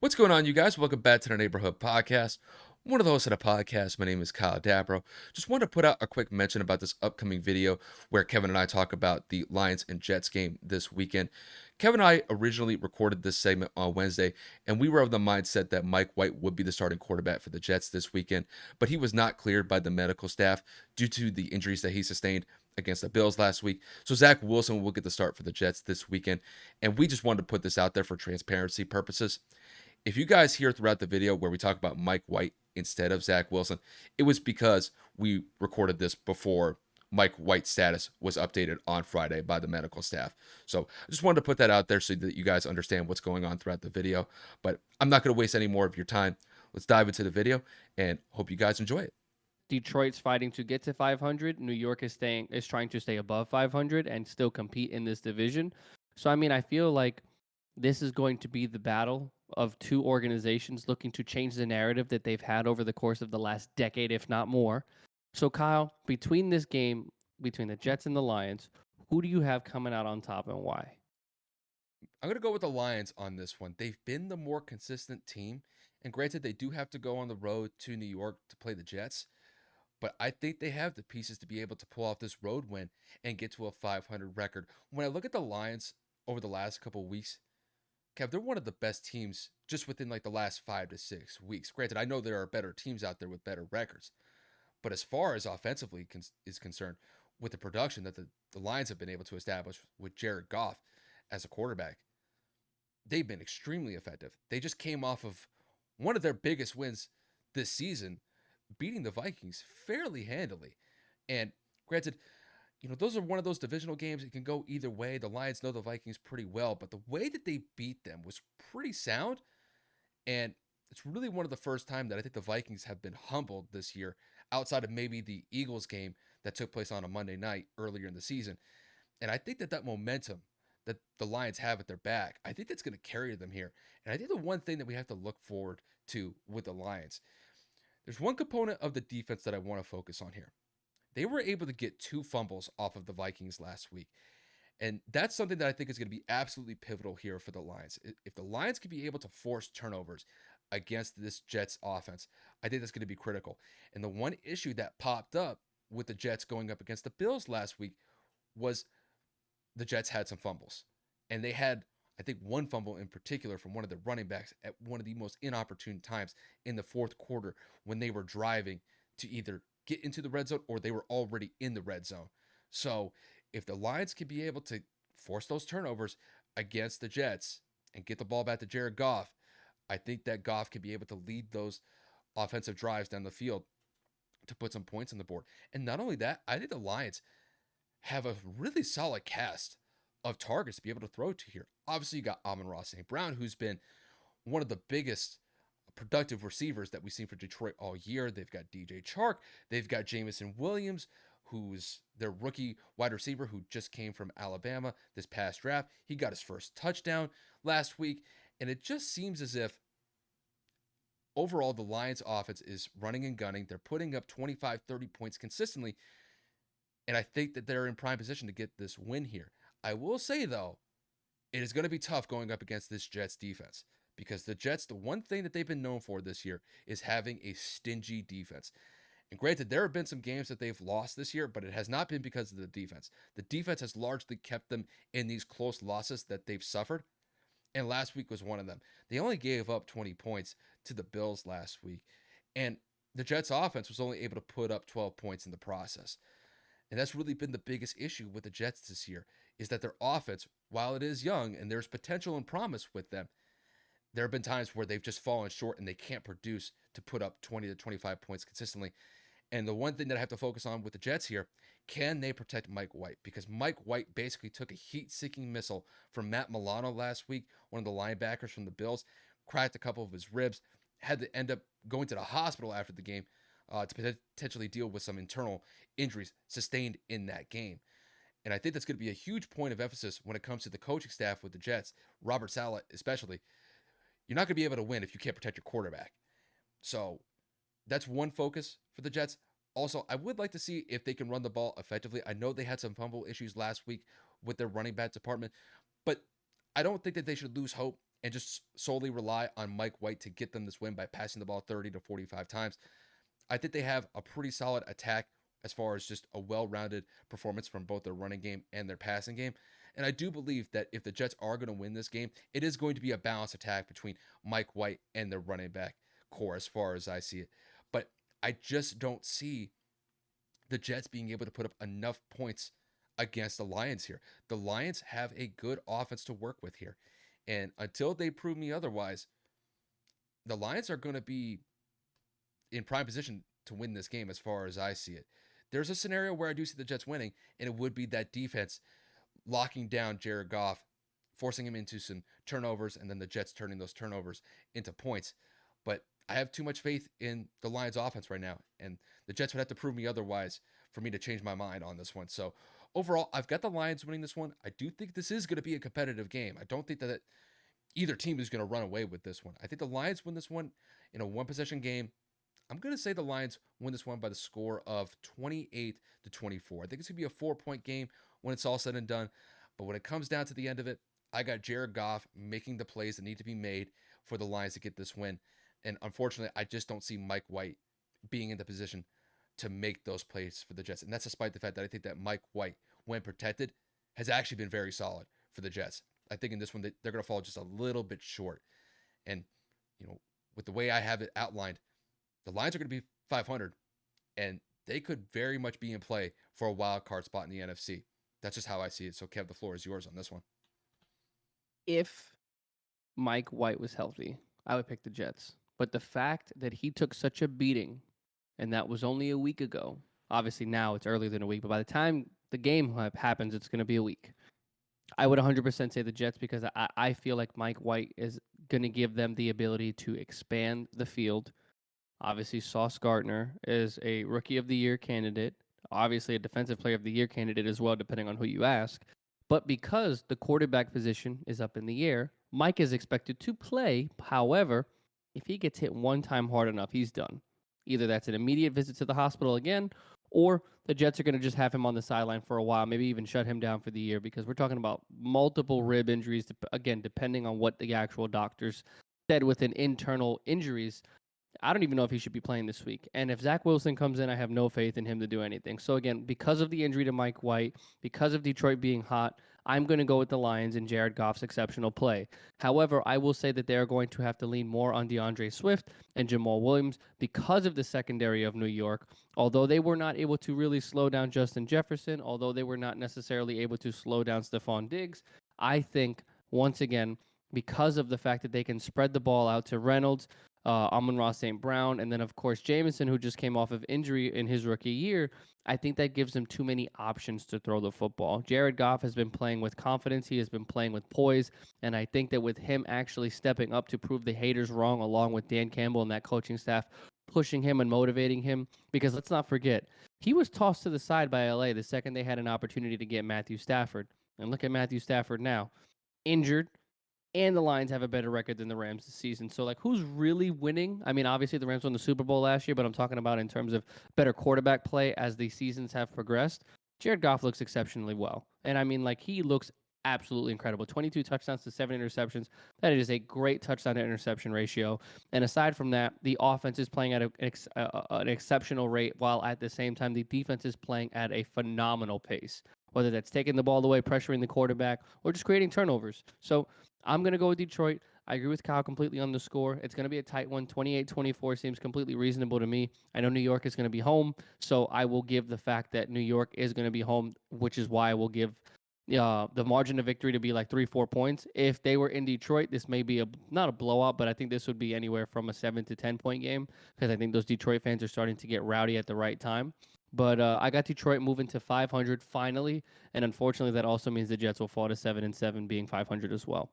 What's going on, you guys? Welcome back to the Neighborhood Podcast. One of the hosts of the podcast. My name is Kyle Dabro. Just wanted to put out a quick mention about this upcoming video where Kevin and I talk about the Lions and Jets game this weekend. Kevin and I originally recorded this segment on Wednesday, and we were of the mindset that Mike White would be the starting quarterback for the Jets this weekend, but he was not cleared by the medical staff due to the injuries that he sustained against the Bills last week. So Zach Wilson will get the start for the Jets this weekend, and we just wanted to put this out there for transparency purposes. If you guys hear throughout the video where we talk about Mike White instead of Zach Wilson, it was because we recorded this before Mike White's status was updated on Friday by the medical staff. So I just wanted to put that out there so that you guys understand what's going on throughout the video. But I'm not going to waste any more of your time. Let's dive into the video and hope you guys enjoy it. Detroit's fighting to get to 500. New York is trying to stay above 500 and still compete in this division. So I feel like this is going to be the battle of two organizations looking to change the narrative that they've had over the course of the last decade, if not more. So Kyle, between this game between the Jets and the Lions, who do you have coming out on top and why? I'm going to go with the Lions on this one. They've been the more consistent team. And granted, they do have to go on the road to New York to play the Jets. But I think they have the pieces to be able to pull off this road win and get to a 500 record. When I look at the Lions over the last couple of weeks, Kev, they're one of the best teams just within like the last 5 to 6 weeks. Granted, I know there are better teams out there with better records, but as far as offensively is concerned, with the production that the Lions have been able to establish with Jared Goff as a quarterback, they've been extremely effective. They just came off of one of their biggest wins this season, beating the Vikings fairly handily. And granted, those are one of those divisional games. It can go either way. The Lions know the Vikings pretty well, but the way that they beat them was pretty sound. And it's really one of the first time that I think the Vikings have been humbled this year, outside of maybe the Eagles game that took place on a Monday night earlier in the season. And I think that momentum that the Lions have at their back, I think that's going to carry them here. And I think the one thing that we have to look forward to with the Lions, there's one component of the defense that I want to focus on here. They were able to get 2 fumbles off of the Vikings last week. And that's something that I think is going to be absolutely pivotal here for the Lions. If the Lions can be able to force turnovers against this Jets offense, I think that's going to be critical. And the one issue that popped up with the Jets going up against the Bills last week was the Jets had some fumbles. And they had, I think, one fumble in particular from one of the running backs at one of the most inopportune times in the fourth quarter when they were driving to either get into the red zone or they were already in the red zone. So if the Lions can be able to force those turnovers against the Jets and get the ball back to Jared Goff, I think that Goff can be able to lead those offensive drives down the field to put some points on the board. And not only that, I think the Lions have a really solid cast of targets to be able to throw to here. Obviously, you got Amon-Ra St. Brown, who's been one of the biggest productive receivers that we've seen for Detroit all year. They've got DJ Chark. They've got Jameson Williams, who's their rookie wide receiver who just came from Alabama this past draft. He got his first touchdown last week. And it just seems as if overall the Lions offense is running and gunning. They're putting up 25, 30 points consistently. And I think that they're in prime position to get this win here. I will say, though, it is going to be tough going up against this Jets defense because the Jets, the one thing that they've been known for this year is having a stingy defense. And granted, there have been some games that they've lost this year, but it has not been because of the defense. The defense has largely kept them in these close losses that they've suffered. And last week was one of them. They only gave up 20 points to the Bills last week. And the Jets offense was only able to put up 12 points in the process. And that's really been the biggest issue with the Jets this year is that their offense, while it is young and there's potential and promise with them, there have been times where they've just fallen short and they can't produce to put up 20 to 25 points consistently. And the one thing that I have to focus on with the Jets here, can they protect Mike White? Because Mike White basically took a heat-seeking missile from Matt Milano last week, one of the linebackers from the Bills, cracked a couple of his ribs, had to end up going to the hospital after the game to potentially deal with some internal injuries sustained in that game. And I think that's going to be a huge point of emphasis when it comes to the coaching staff with the Jets, Robert Saleh especially. You're not going to be able to win if you can't protect your quarterback. So that's one focus for the Jets. Also, I would like to see if they can run the ball effectively. I know they had some fumble issues last week with their running back department, but I don't think that they should lose hope and just solely rely on Mike White to get them this win by passing the ball 30 to 45 times. I think they have a pretty solid attack as far as just a well-rounded performance from both their running game and their passing game. And I do believe that if the Jets are going to win this game, it is going to be a balanced attack between Mike White and their running back core as far as I see it. But I just don't see the Jets being able to put up enough points against the Lions here. The Lions have a good offense to work with here. And until they prove me otherwise, the Lions are going to be in prime position to win this game as far as I see it. There's a scenario where I do see the Jets winning, and it would be that defense locking down Jared Goff, forcing him into some turnovers, and then the Jets turning those turnovers into points. But I have too much faith in the Lions offense right now, and the Jets would have to prove me otherwise for me to change my mind on this one. So overall, I've got the Lions winning this one. I do think this is going to be a competitive game. I don't think that either team is going to run away with this one. I think the Lions win this one in a one possession game. I'm going to say the Lions win this one by the score of 28 to 24. I think it's going to be a 4-point game when it's all said and done. But when it comes down to the end of it, I got Jared Goff making the plays that need to be made for the Lions to get this win. And unfortunately, I just don't see Mike White being in the position to make those plays for the Jets. And that's despite the fact that I think that Mike White, when protected, has actually been very solid for the Jets. I think in this one, they're going to fall just a little bit short. And, with the way I have it outlined, the Lions are going to be 500, and they could very much be in play for a wild card spot in the NFC. That's just how I see it. So, Kev, the floor is yours on this one. If Mike White was healthy, I would pick the Jets. But the fact that he took such a beating, and that was only a week ago, obviously now it's earlier than a week, but by the time the game happens, it's going to be a week. I would 100% say the Jets because I feel like Mike White is going to give them the ability to expand the field. Obviously, Sauce Gardner is a Rookie of the Year candidate, obviously a Defensive Player of the Year candidate as well, depending on who you ask. But because the quarterback position is up in the air, Mike is expected to play. However, if he gets hit one time hard enough, he's done. Either that's an immediate visit to the hospital again, or the Jets are going to just have him on the sideline for a while, maybe even shut him down for the year because we're talking about multiple rib injuries, again, depending on what the actual doctors said within internal injuries. I don't even know if he should be playing this week. And if Zach Wilson comes in, I have no faith in him to do anything. So again, because of the injury to Mike White, because of Detroit being hot, I'm going to go with the Lions and Jared Goff's exceptional play. However, I will say that they are going to have to lean more on DeAndre Swift and Jamal Williams because of the secondary of New York. Although they were not able to really slow down Justin Jefferson, although they were not necessarily able to slow down Stephon Diggs, I think, once again, because of the fact that they can spread the ball out to Reynolds, Amon-Ra St. Brown, and then, of course, Jameson, who just came off of injury in his rookie year, I think that gives him too many options to throw the football. Jared Goff has been playing with confidence. He has been playing with poise. And I think that with him actually stepping up to prove the haters wrong, along with Dan Campbell and that coaching staff pushing him and motivating him, because let's not forget, he was tossed to the side by LA the second they had an opportunity to get Matthew Stafford. And look at Matthew Stafford now, injured, and the Lions have a better record than the Rams this season. So, like, who's really winning? I mean, obviously the Rams won the Super Bowl last year, but I'm talking about in terms of better quarterback play as the seasons have progressed. Jared Goff looks exceptionally well. And I mean, like, he looks absolutely incredible. 22 touchdowns to 7 interceptions. That is a great touchdown to interception ratio. And aside from that, the offense is playing at an exceptional rate, while at the same time, the defense is playing at a phenomenal pace, whether that's taking the ball away, pressuring the quarterback, or just creating turnovers. So, I'm going to go with Detroit. I agree with Kyle completely on the score. It's going to be a tight one. 28-24 seems completely reasonable to me. I know New York is going to be home, so I will give the fact that New York is going to be home, which is why I will give the margin of victory to be like 3-4 points. If they were in Detroit, this may be not a blowout, but I think this would be anywhere from a 7 to 10 point game because I think those Detroit fans are starting to get rowdy at the right time. But I got Detroit moving to 500 finally, and unfortunately, that also means the Jets will fall to 7-7, being 500 as well.